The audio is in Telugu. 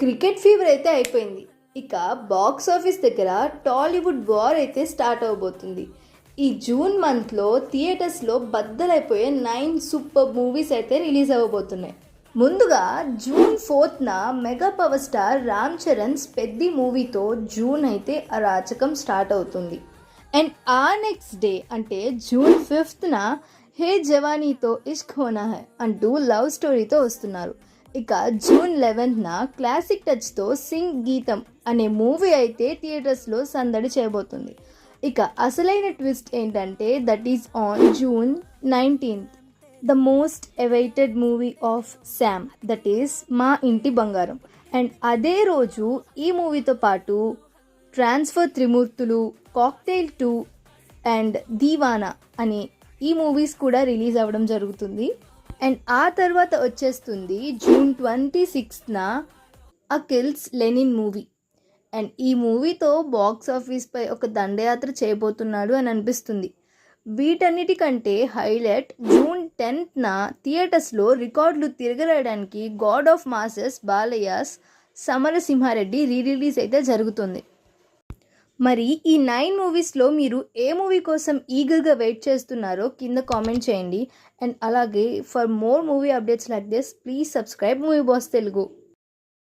క్రికెట్ ఫీవర్ అయితే అయిపోయింది. ఇక బాక్స్ ఆఫీస్ దగ్గర టాలీవుడ్ వార్ అయితే స్టార్ట్ అవబోతుంది. ఈ జూన్ మంత్లో థియేటర్స్లో బద్దలైపోయే 9 సూపర్ మూవీస్ అయితే రిలీజ్ అవ్వబోతున్నాయి. ముందుగా జూన్ 4న mega power star Ram Charan's Peddi మూవీతో జూన్ అయితే అరాచకం స్టార్ట్ అవుతుంది. అండ్ ఆ నెక్స్ట్ డే అంటే జూన్ 5న హే జవానీతో ఇష్క్ హోనా హై అంటూ లవ్ స్టోరీతో వస్తున్నారు. ఇక జూన్ 11న క్లాసిక్ టచ్తో సింగ్ గీతం అనే మూవీ అయితే థియేటర్స్లో సందడి చేయబోతుంది. ఇక అసలైన ట్విస్ట్ ఏంటంటే that is on June 19th the most awaited movie of Sam, that is మా ఇంటి బంగారం. అండ్ అదే రోజు ఈ మూవీతో పాటు transfer Trimurthulu, cocktail 2 and Deewana అనే ఈ మూవీస్ కూడా రిలీజ్ అవ్వడం జరుగుతుంది. అండ్ ఆ తర్వాత వచ్చేస్తుంది జూన్ 26న అఖిల్స్ లెనిన్ మూవీ. అండ్ ఈ మూవీతో బాక్స్ ఆఫీస్పై ఒక దండయాత్ర చేయబోతున్నాడు అని అనిపిస్తుంది. వీటన్నిటికంటే హైలైట్ జూన్ 10న థియేటర్స్లో రికార్డులు తిరగరాయడానికి god of masses Balayya's Samarasimha Reddy release అయితే జరుగుతుంది. మరి ఈ 9 మూవీస్లో మీరు ఏ మూవీ కోసం ఈగర్గా వెయిట్ చేస్తున్నారో కింద కామెంట్ చేయండి. అండ్ అలాగే for more movie updates like this please subscribe movie boss Telugu.